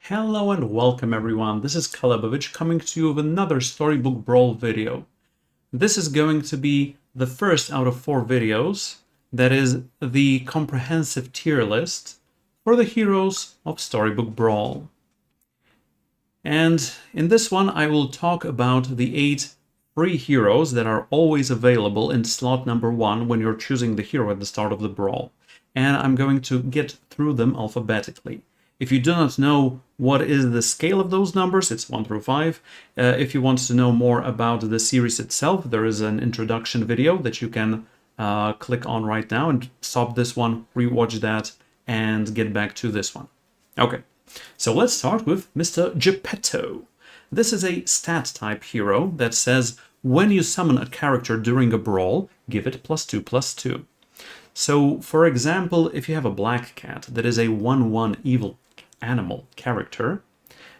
Hello and welcome everyone, this is Calebovitsch coming to you with another Storybook Brawl video. This is going to be the first out of 4 videos that is the comprehensive tier list for the heroes of Storybook Brawl. And in this one I will talk about the 8 free heroes that are always available in slot number 1 when you're choosing the hero at the start of the brawl. And I'm going to get through them alphabetically. If you do not know what is the scale of those numbers, it's 1 through 5. If you want to know more about the series itself, there is an introduction video that you can click on right now and stop this one, rewatch that, and get back to this one. Okay, so let's start with Mr. Geppetto. This is a stat type hero that says when you summon a character during a brawl, give it +2/+2. So, for example, if you have a black cat that is a 1/1 evil animal character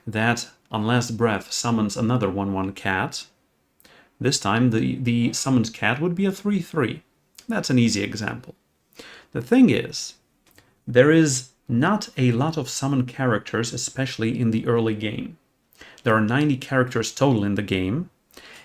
that on last breath summons another 1/1 cat, this time the summoned cat would be a 3/3. That's an easy example. The thing is, there is not a lot of summon characters, especially in the early game. There are 90 characters total in the game,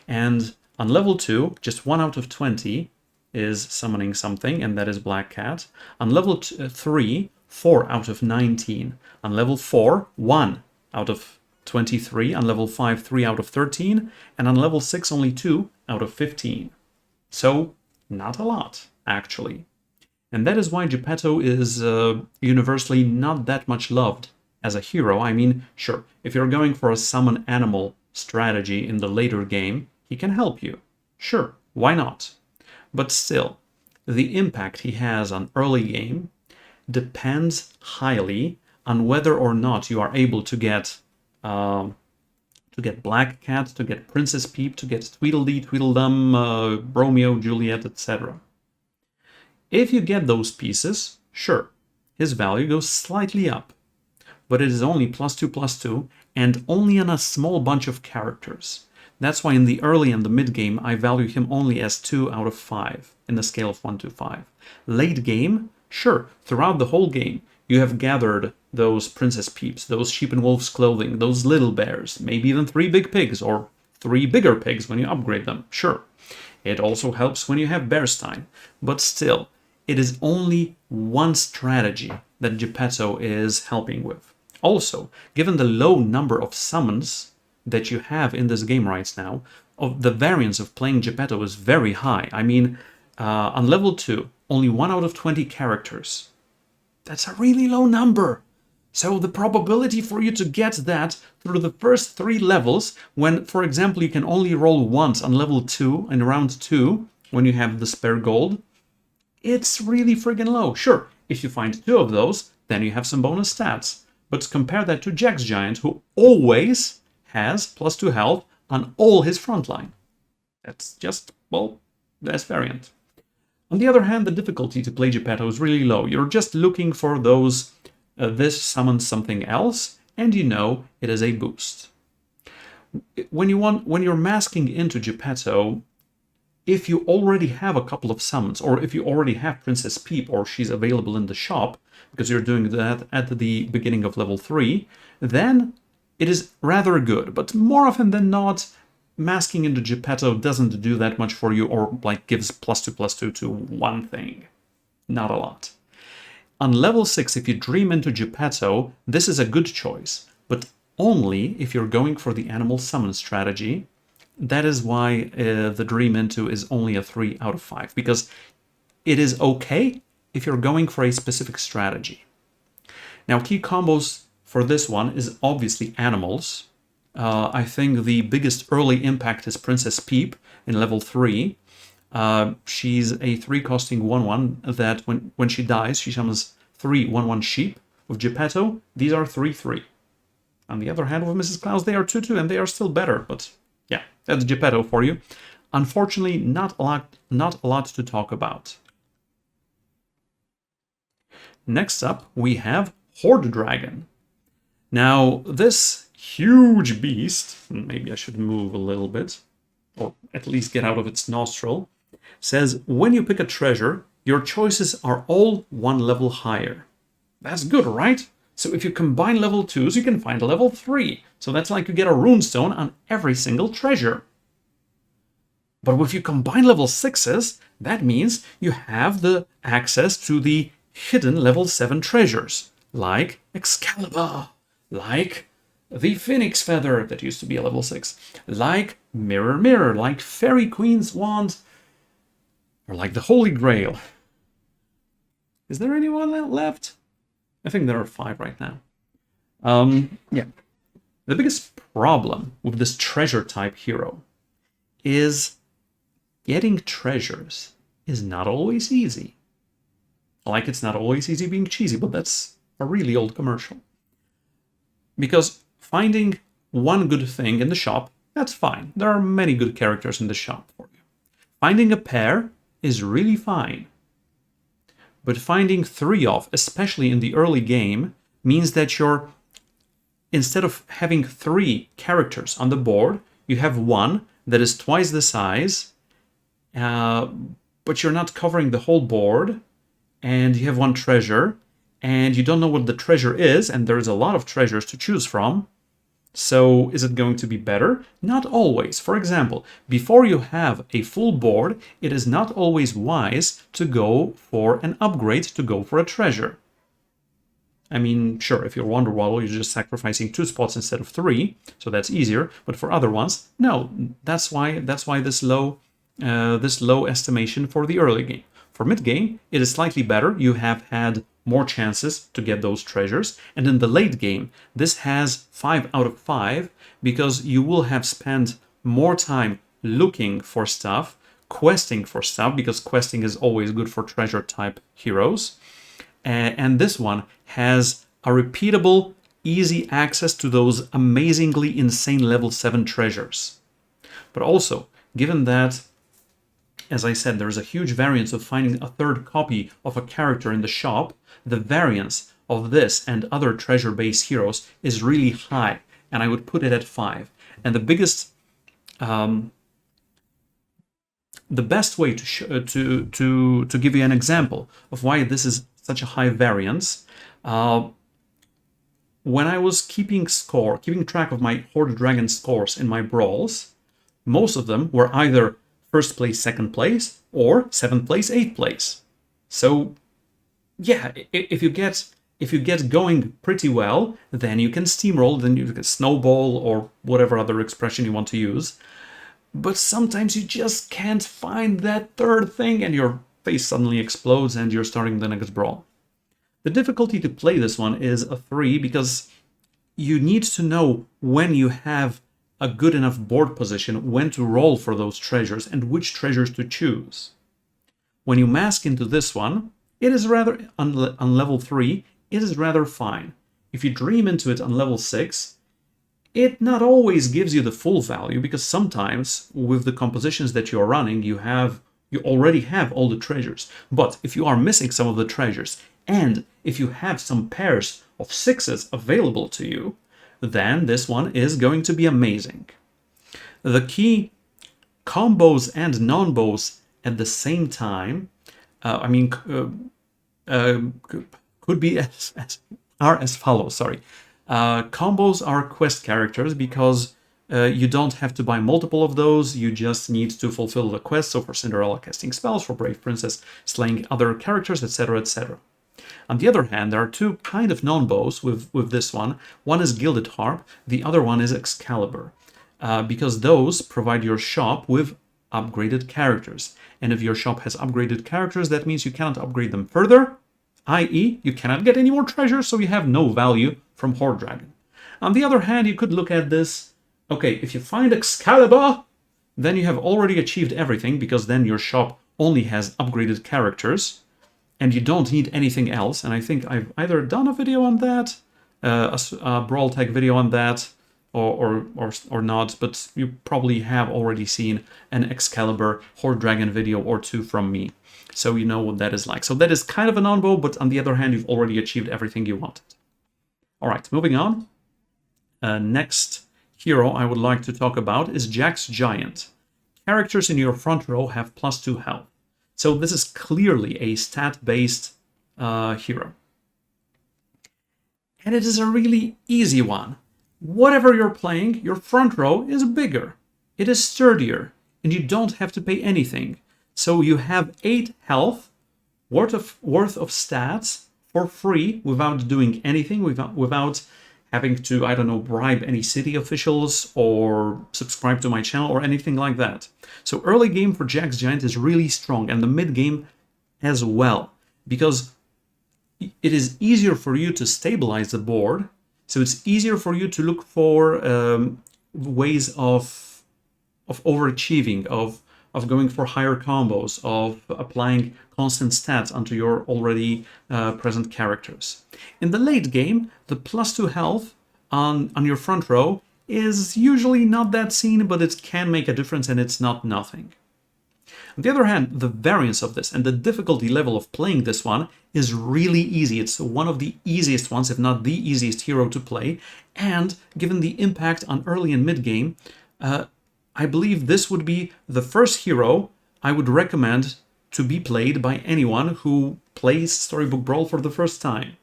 and on level 2, just 1 out of 20 is summoning something, and that is Black Cat. On level 3, 4 out of 19. On level 4, 1 out of 23. On level 5, 3 out of 13. And on level 6, only 2 out of 15. So, not a lot, actually. And that is why Geppetto is universally not that much loved as a hero. I mean, sure, if you're going for a summon animal strategy in the later game, he can help you. Sure, why not? But still, the impact he has on early game depends highly on whether or not you are able to get Black Cat, to get Princess Peep, to get Tweedledee, Tweedledum, Romeo, Juliet, etc. If you get those pieces, sure, his value goes slightly up, but it is only +2/+2 and only on a small bunch of characters. That's why in the early and the mid game I value him only as 2 out of 5 in the scale of 1 to 5. Late game, sure, throughout the whole game you have gathered those Princess Peeps, those Sheep in Wolf's Clothing, those Little Bears, maybe even 3 big pigs or 3 bigger pigs when you upgrade them, sure. It also helps when you have Bearstein, but still, it is only one strategy that Geppetto is helping with. Also, given the low number of summons that you have in this game right now, the variance of playing Geppetto is very high. I mean, on level 2, only 1 out of 20 characters. That's a really low number. So the probability for you to get that through the first 3 levels, when, for example, you can only roll once on level 2 in round 2, when you have the spare gold, it's really friggin' low. Sure, if you find 2 of those, then you have some bonus stats. But compare that to Jack's Giant, who always has +2 health on all his frontline. That's just, well, that's variant. On the other hand, the difficulty to play Geppetto is really low. You're just looking for those, this summons something else, and you know it is a boost. When you're masking into Geppetto, if you already have a couple of summons, or if you already have Princess Peep, or she's available in the shop, because you're doing that at the beginning of level 3, then it is rather good, but more often than not, masking into Geppetto doesn't do that much for you, or like gives +2/+2 to one thing. Not a lot. On level 6, if you dream into Geppetto, this is a good choice, but only if you're going for the animal summon strategy. That is why the dream into is only a 3 out of 5, because it is okay if you're going for a specific strategy. Now, key combos for this one is obviously animals. I think the biggest early impact is Princess Peep in level 3. She's a 3 costing 1/1 that when she dies, she summons 3 1/1 sheep. With Geppetto, these are 3/3. On the other hand, with Mrs. Claus, they are 2/2, and they are still better, but yeah, that's Geppetto for you. Unfortunately, not a lot to talk about. Next up, we have Hoard Dragon. Now, this huge beast, maybe I should move a little bit, or at least get out of its nostril, says when you pick a treasure, your choices are all 1 level higher. That's good, right? So if you combine level 2s, you can find a level 3. So that's like you get a runestone on every single treasure. But if you combine level 6s, that means you have the access to the hidden level 7 treasures, like Excalibur, like the Phoenix Feather that used to be a level 6, like Mirror Mirror, like Fairy Queen's Wand, or like the Holy Grail. Is there anyone left? I think there are 5 right now. Yeah. The biggest problem with this treasure type hero is getting treasures is not always easy. Like it's not always easy being cheesy, but that's a really old commercial. Because finding one good thing in the shop, that's fine. There are many good characters in the shop for you. Finding a pair is really fine. But finding 3 of, especially in the early game, means that you're, instead of having 3 characters on the board, you have one that is twice the size, but you're not covering the whole board, and you have one treasure, and you don't know what the treasure is, and there's a lot of treasures to choose from. So is it going to be better? Not always. For example, before you have a full board, it is not always wise to go for an upgrade, to go for a treasure. I mean, sure, if you're Wonder Waddle, you're just sacrificing 2 spots instead of 3, so that's easier. But for other ones, no. That's why this low estimation for the early game. For mid game, it is slightly better. You have had more chances to get those treasures, and in the late game, this has 5 out of 5 because you will have spent more time looking for stuff, questing for stuff, because questing is always good for treasure type heroes. And this one has a repeatable, easy access to those amazingly insane level 7 treasures. But also, given that, as I said, there's a huge variance of finding a third copy of a character in the shop, the variance of this and other treasure-based heroes is really high, and I would put it at 5. And the biggest, the best way to give you an example of why this is such a high variance, when I was keeping track of my Hoard Dragon scores in my brawls, most of them were either first place, second place, or 7th place, 8th place. So yeah, if you get going pretty well, then you can steamroll, then you can snowball, or whatever other expression you want to use. But sometimes you just can't find that third thing, and your face suddenly explodes, and you're starting the next brawl. The difficulty to play this one is a 3, because you need to know when you have a good enough board position, when to roll for those treasures, and which treasures to choose. When you mask into this one, it is rather, on level 3, it is rather fine. If you dream into it on level 6, it not always gives you the full value, because sometimes with the compositions that you're running, you already have all the treasures. But if you are missing some of the treasures, and if you have some pairs of 6s available to you, then this one is going to be amazing. The key combos and non-bows at the same time, could be as follows. Sorry, combos are quest characters because you don't have to buy multiple of those. You just need to fulfill the quest. So for Cinderella, casting spells; for Brave Princess, slaying other characters, etc., etc. On the other hand, there are 2 kind of non-bows with this one. One is Gilded Harp, the other one is Excalibur, because those provide your shop with upgraded characters. And if your shop has upgraded characters, that means you cannot upgrade them further, i.e. you cannot get any more treasures, so you have no value from Hoard Dragon. On the other hand, you could look at this, okay, if you find Excalibur, then you have already achieved everything, because then your shop only has upgraded characters, and you don't need anything else. And I think I've either done a video on that, a Brawl Tag video on that, or not, but you probably have already seen an Excalibur Hoard Dragon video or 2 from me. So you know what that is like. So that is kind of a non-bow, but on the other hand, you've already achieved everything you wanted. All right, moving on. Next hero I would like to talk about is Jack's Giant. Characters in your front row have +2 health. So this is clearly a stat-based hero. and it is a really easy one. Whatever you're playing, your front row is bigger. It is sturdier, and you don't have to pay anything. So you have 8 health worth of stats for free without doing anything, without having to, I don't know, bribe any city officials or subscribe to my channel or anything like that. So early game for Jack's Giant is really strong, and the mid game as well, because it is easier for you to stabilize the board. So it's easier for you to look for ways of overachieving, of going for higher combos, of applying constant stats onto your already present characters. In the late game, the +2 health on your front row is usually not that seen, but it can make a difference, and it's not nothing. On the other hand, the variance of this and the difficulty level of playing this one is really easy. It's one of the easiest ones, if not the easiest hero to play, and given the impact on early and mid game, I believe this would be the first hero I would recommend to be played by anyone who plays Storybook Brawl for the first time.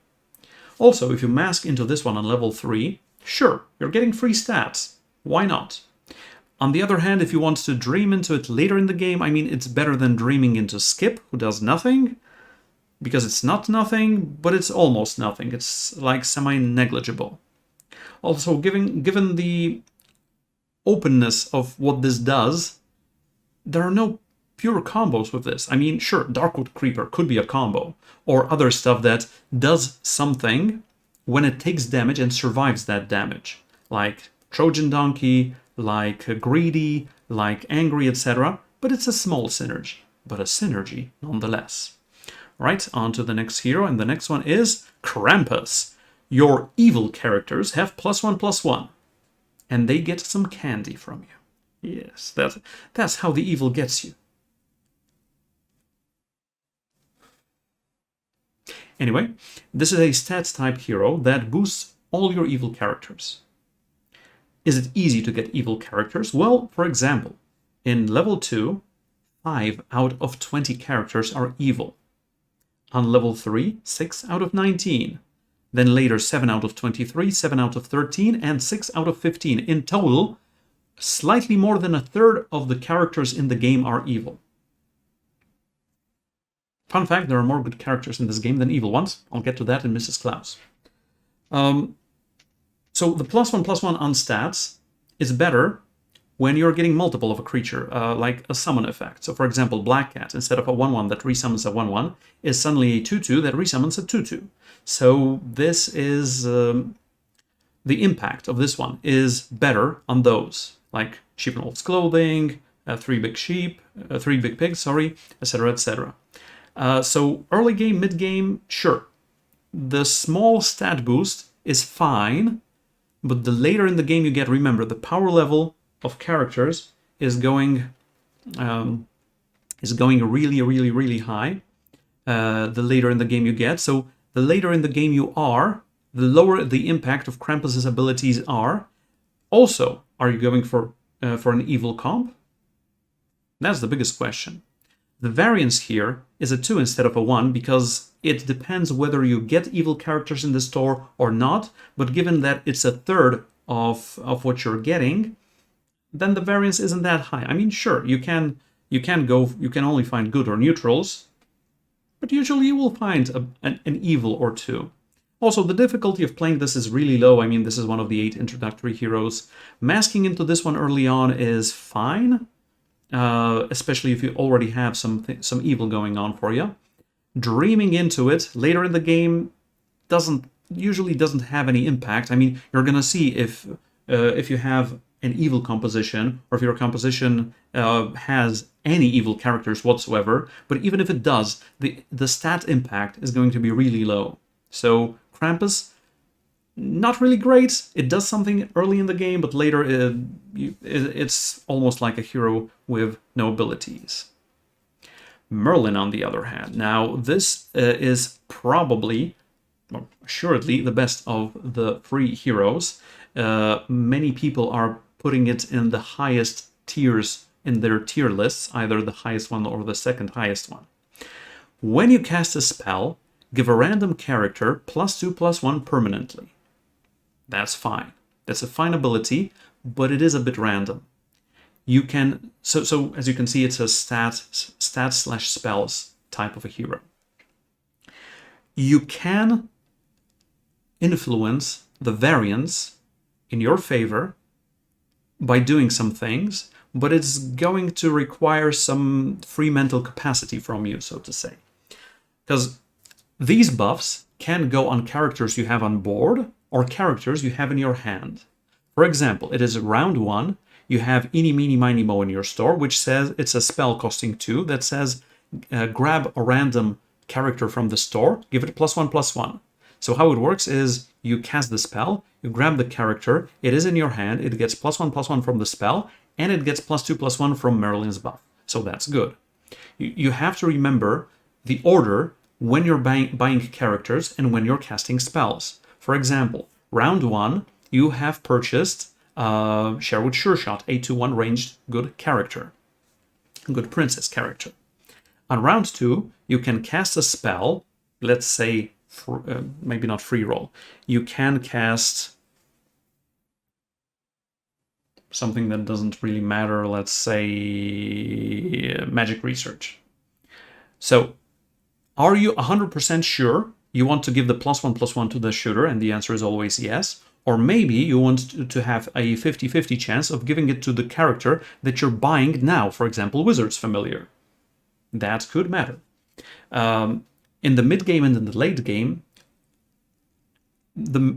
Also, if you mask into this one on level 3, sure, you're getting free stats. Why not? On the other hand, if you want to dream into it later in the game, I mean, it's better than dreaming into Skip, who does nothing, because it's not nothing, but it's almost nothing. It's like semi-negligible. Also, given the openness of what this does, there are no pure combos with this. I mean, sure, Darkwood Creeper could be a combo, or other stuff that does something when it takes damage and survives that damage, like Trojan Donkey, like Greedy, like Angry, etc. But it's a small synergy, but a synergy nonetheless. Right, on to the next hero, and the next one is Krampus. Your evil characters have +1/+1, and they get some candy from you. Yes, that's how the evil gets you. Anyway, this is a stats type hero that boosts all your evil characters. Is it easy to get evil characters? Well, for example, in level 2, 5 out of 20 characters are evil. On level 3, 6 out of 19. Then later 7 out of 23, 7 out of 13, and 6 out of 15. In total, slightly more than a third of the characters in the game are evil. Fun fact, there are more good characters in this game than evil ones. I'll get to that in Mrs. Claus. So the +1/+1 on stats is better when you're getting multiple of a creature, like a summon effect. So for example, Black Cat, instead of a 1/1 that resummons a 1/1, is suddenly a 2/2 that resummons a 2/2. So this is, the impact of this one is better on those, like Sheep in Wolf's Clothing, 3 Big Sheep, 3 Big Pigs, sorry, etc., etc. So early game, mid game, sure. The small stat boost is fine, but the later in the game you get, remember, the power level of characters is going really, really, really high. The later in the game you get. So the later in the game you are, the lower the impact of Krampus's abilities are. Also, are you going for an evil comp? That's the biggest question. The variance here is a 2 instead of a 1 because it depends whether you get evil characters in the store or not, but given that it's a third of what you're getting, then the variance isn't that high. I mean, sure, you can only find good or neutrals, but usually you will find an evil or 2. Also, the difficulty of playing this is really low. I mean, this is one of the 8 introductory heroes. Masking into this one early on is fine. Especially if you already have some evil going on for you. Dreaming into it later in the game usually doesn't have any impact. I mean, you're gonna see if you have an evil composition, or if your composition has any evil characters whatsoever. But even if it does, the stat impact is going to be really low. So Krampus, not really great. It does something early in the game, but later it's almost like a hero with no abilities. Merlin, on the other hand. Now, this is probably, well, assuredly, the best of the 3 heroes. Many people are putting it in the highest tiers in their tier lists, either the highest one or the second highest one. When you cast a spell, give a random character +2/+1 permanently. That's fine. That's a fine ability, but it is a bit random. You can, so as you can see, it's a stat/spells type of a hero. You can influence the variance in your favor by doing some things, but it's going to require some free mental capacity from you, so to say. Because these buffs can go on characters you have on board or characters you have in your hand. For example, it is round 1, you have Eeny, Meeny, Miny, Mo in your store, which says it's a spell costing 2 that says grab a random character from the store, give it +1/+1. So how it works is you cast the spell, you grab the character, it is in your hand, it gets +1/+1 from the spell, and it gets +2/+1 from Merlin's buff. So that's good. You have to remember the order when you're buying characters and when you're casting spells. For example, round 1, you have purchased Sherwood Sure Shot, a 2/1 ranged good character, good princess character. On round 2, you can cast a spell, let's say, maybe not free roll. You can cast something that doesn't really matter, let's say magic research. So, are you 100% sure you want to give the +1/+1 to the shooter? And the answer is always yes. Or maybe you want to have a 50-50 chance of giving it to the character that you're buying now, for example, Wizard's Familiar. That could matter. In the mid-game and in the late game,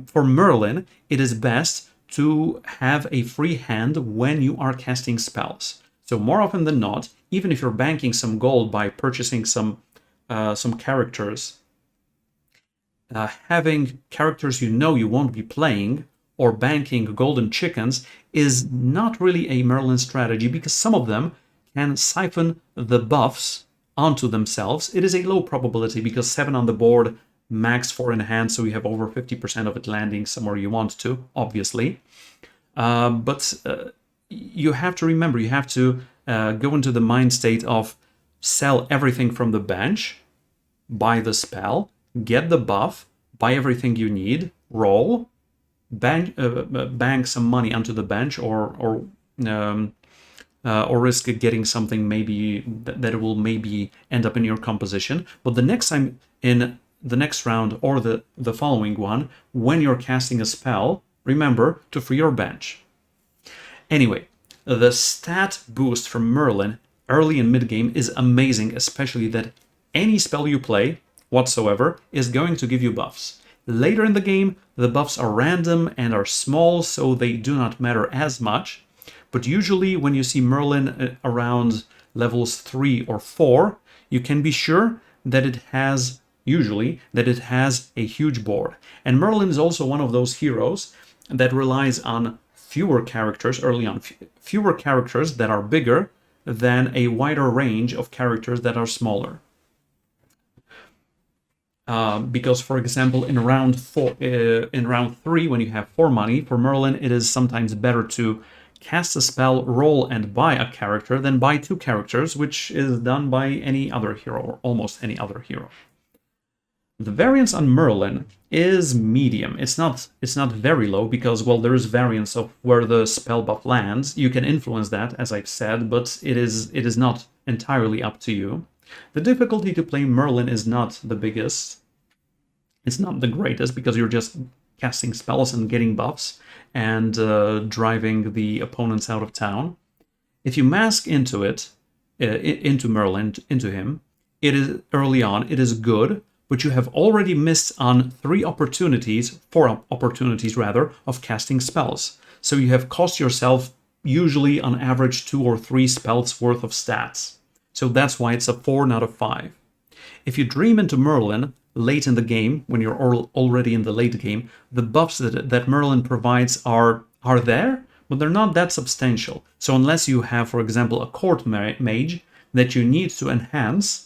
for Merlin, it is best to have a free hand when you are casting spells. So more often than not, even if you're banking some gold by purchasing some characters, having characters you know you won't be playing or banking golden chickens is not really a Merlin strategy, because some of them can siphon the buffs onto themselves. It is a low probability because 7 on the board, max 4 in hand, so you have over 50% of it landing somewhere you want to, obviously. But you have to remember, you have to go into the mind state of sell everything from the bench, buy the spell, get the buff, buy everything you need, roll, bank some money onto the bench, or risk getting something maybe that will maybe end up in your composition. But the next time in the next round or the following one, when you're casting a spell, remember to free your bench. Anyway, the stat boost from Merlin early and mid-game is amazing, especially that any spell you play whatsoever is going to give you buffs. Later in the game, the buffs are random and are small, so they do not matter as much. But usually when you see Merlin around levels 3 or 4, you can be sure that it has a huge board. And Merlin is also one of those heroes that relies on fewer characters early on, fewer characters that are bigger than a wider range of characters that are smaller. Because, for example, in round 3, when you have 4 money, for Merlin, it is sometimes better to cast a spell, roll, and buy a character than buy 2 characters, which is done by any other hero, or almost any other hero. The variance on Merlin is medium. It's not very low because, well, there is variance of where the spell buff lands. You can influence that, as I've said, but it is not entirely up to you. The difficulty to play Merlin is not the biggest. It's not the greatest because you're just casting spells and getting buffs and driving the opponents out of town. If you mask into Merlin, into him, it is early on, it is good, but you have already missed on 4 opportunities of casting spells. So you have cost yourself usually on average 2 or 3 spells worth of stats. So that's why it's a 4 out of 5. If you dream into Merlin late in the game, when you're already in the late game, the buffs that Merlin provides are there, but they're not that substantial. So unless you have, for example, a court mage that you need to enhance,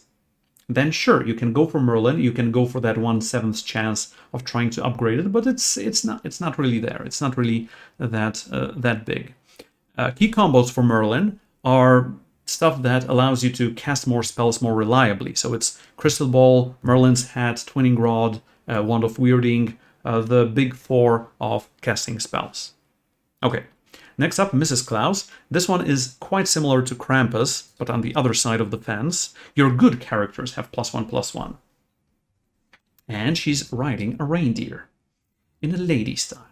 then sure, you can go for Merlin, you can go for that 1/7 chance of trying to upgrade it, but it's not really there. It's not really that big. Key combos for Merlin are stuff that allows you to cast more spells more reliably. So it's Crystal Ball, Merlin's Hat, Twinning Rod, Wand of Weirding, the big four of casting spells. Okay, next up, Mrs. Claus. This one is quite similar to Krampus, but on the other side of the fence. Your good characters have +1/+1. And she's riding a reindeer in a lady style.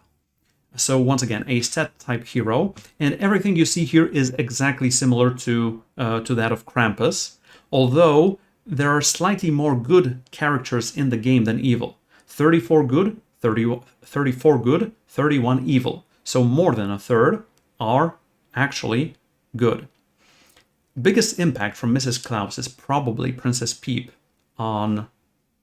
So once again, a stat-type hero, and everything you see here is exactly similar to that of Krampus, although there are slightly more good characters in the game than evil. 34 good, 34 good, 31 evil. So more than a third are actually good. Biggest impact from Mrs. Claus is probably Princess Peep on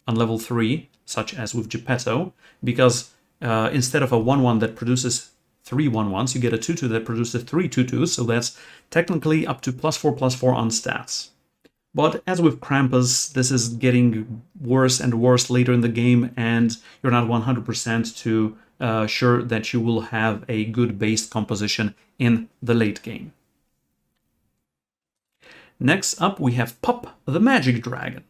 level 3, such as with Geppetto, because instead of a 1/1 that produces 3 1/1s, you get a 2/2 that produces 3 2/2s, so that's technically up to +4/+4 on stats. But as with Krampus, this is getting worse and worse later in the game, and you're not 100% sure that you will have a good base composition in the late game. Next up, we have Pup the Magic Dragon.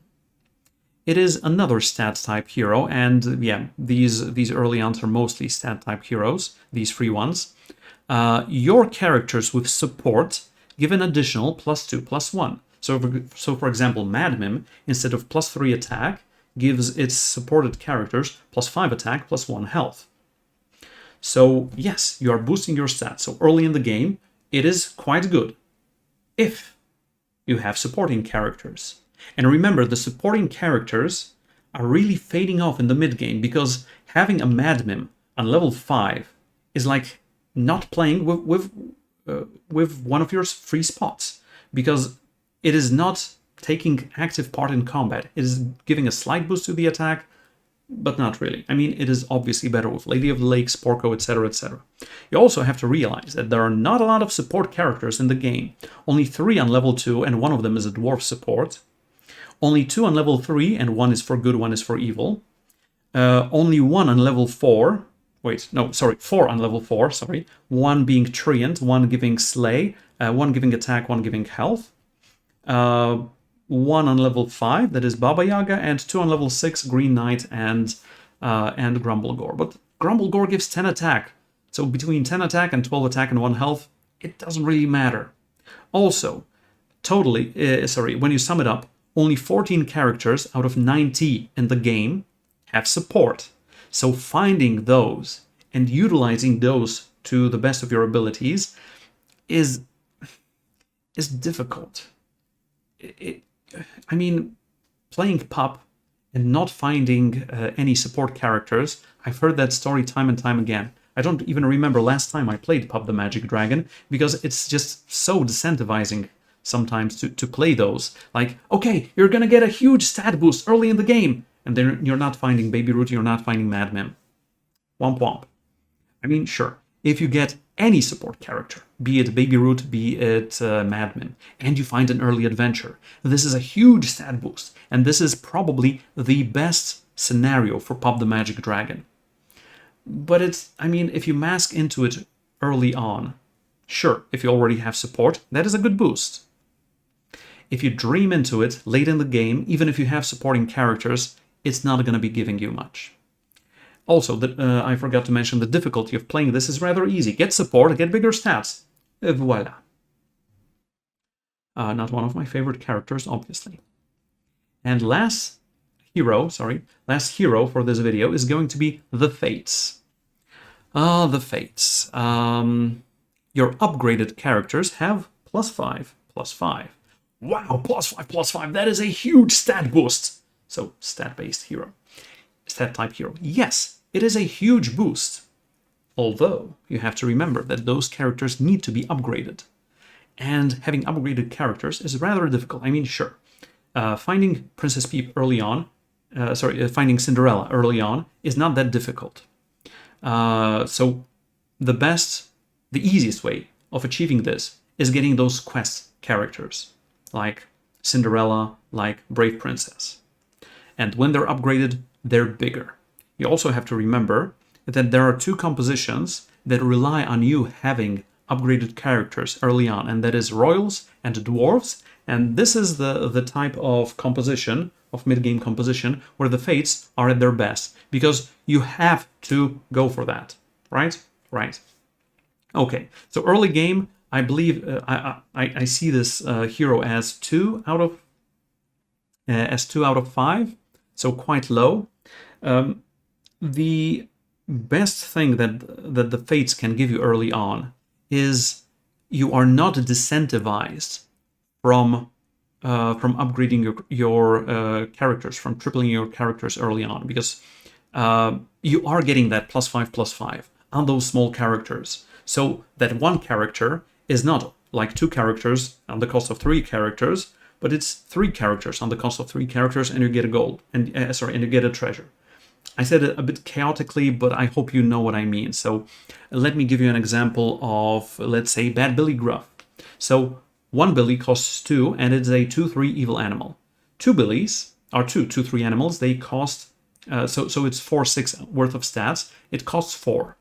It is another stat-type hero, and yeah, these early ones are mostly stat-type heroes, these free ones. Your characters with support give an additional +2/+1. So for example, Mad Mim, instead of +3 attack, gives its supported characters +5 attack, +1 health. So yes, you are boosting your stats. So early in the game, it is quite good if you have supporting characters. And remember, the supporting characters are really fading off in the mid-game, because having a Mad Mim on level 5 is like not playing with one of your free spots, because it is not taking active part in combat. It is giving a slight boost to the attack, but not really. I mean, it is obviously better with Lady of the Lakes, Porco, etc., etc. You also have to realize that there are not a lot of support characters in the game. Only 3 on level 2, and one of them is a dwarf support. Only 2 on level 3, and one is for good, one is for evil. Only 1 on level 4. Wait, no, sorry, 4 on level 4, sorry. 1 being Treant, 1 giving Slay, 1 giving attack, 1 giving health. 1 on level 5, that is Baba Yaga, and 2 on level 6, Green Knight and Grumblegore. But Grumblegore gives 10 attack, so between 10 attack and 12 attack and 1 health, it doesn't really matter. Also, when you sum it up, only 14 characters out of 90 in the game have support. So finding those and utilizing those to the best of your abilities is difficult. I mean, playing Pup and not finding any support characters, I've heard that story time and time again. I don't even remember last time I played Pup the Magic Dragon, because it's just so disincentivizing sometimes to play those. Like, okay, you're gonna get a huge stat boost early in the game, and then you're not finding Baby Root, you're not finding Mad Mim. Womp womp. I mean, sure, if you get any support character, be it Baby Root, be it Mad Mim, and you find an early adventure, this is a huge stat boost, and this is probably the best scenario for Pup the Magic Dragon. But if you mask into it early on, sure, if you already have support, that is a good boost. If you dream into it late in the game, even if you have supporting characters, it's not going to be giving you much. Also, I forgot to mention the difficulty of playing this is rather easy. Get support, get bigger stats. Voila. Not one of my favorite characters, obviously. And last hero for this video is going to be the Fates. The Fates. Your upgraded characters have +5/+5. Wow, +5/+5, that is a huge stat boost. So, stat-based hero. Stat-type hero. Yes, it is a huge boost. Although, you have to remember that those characters need to be upgraded. And having upgraded characters is rather difficult. I mean, sure. Finding Princess Peep early on, finding Cinderella early on is not that difficult. So, the easiest way of achieving this is getting those quest characters, like Cinderella, like Brave Princess. And when they're upgraded, they're bigger. You also have to remember that there are 2 compositions that rely on you having upgraded characters early on, and that is royals and dwarves. And this is the type of composition of mid-game composition where the Fates are at their best, because you have to go for that, right? Right. Okay, so early game, I believe I see this hero as 2 out of 5, so quite low. The best thing that the Fates can give you early on is you are not disincentivized from upgrading your characters, from tripling your characters early on, because you are getting that +5/+5 on those small characters. So that one character is not like 2 characters on the cost of 3 characters, but it's 3 characters on the cost of 3 characters, and you get a gold, and you get a treasure. I said it a bit chaotically, but I hope you know what I mean. So let me give you an example of, let's say, Bad Billy Gruff. So 1 Billy costs 2, and it's a 2/3 evil animal. 2 Billies are 2/3 animals. They cost, so it's 4/6 worth of stats. It costs 4.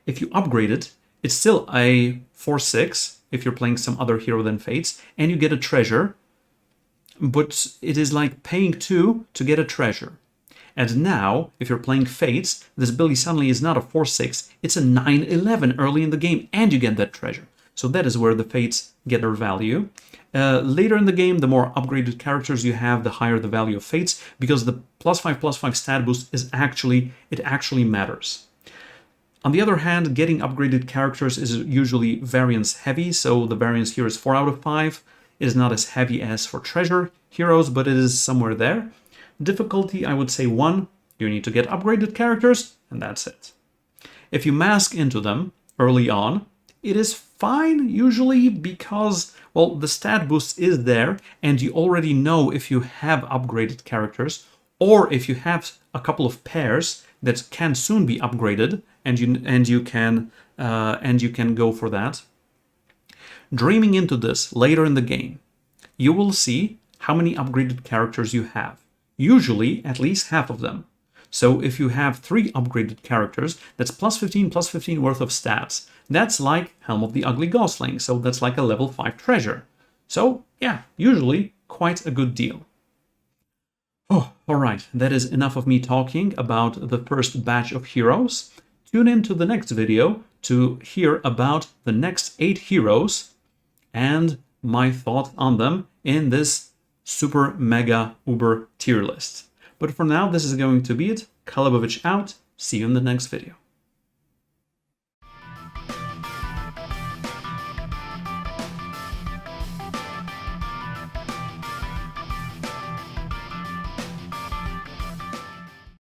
If you upgrade it, it's still a 4/6 if you're playing some other hero than Fates, and you get a treasure, but it is like paying 2 to get a treasure. And now, if you're playing Fates, this Billy suddenly is not a 4/6, it's a 9/11 early in the game, and you get that treasure. So that is where the Fates get their value. Later in the game, the more upgraded characters you have, the higher the value of Fates, because the +5/+5 stat boost is actually matters. On the other hand, getting upgraded characters is usually variance heavy, so the variance here is 4 out of 5. It is not as heavy as for treasure heroes, but it is somewhere there. Difficulty, I would say 1. You need to get upgraded characters, and that's it. If you mask into them early on, it is fine usually because, well, the stat boost is there, and you already know if you have upgraded characters, or if you have a couple of pairs that can soon be upgraded, and you can go for that. Dreaming into this later in the game, you will see how many upgraded characters you have. Usually at least half of them. So if you have 3 upgraded characters, that's +15/+15 worth of stats. That's like Helm of the Ugly Gosling, so that's like a level 5 treasure. So yeah, usually quite a good deal. Oh, alright, that is enough of me talking about the first batch of heroes. Tune in to the next video to hear about the next 8 heroes and my thought on them in this super mega uber tier list. But for now, this is going to be it. Calebovitsch out. See you in the next video.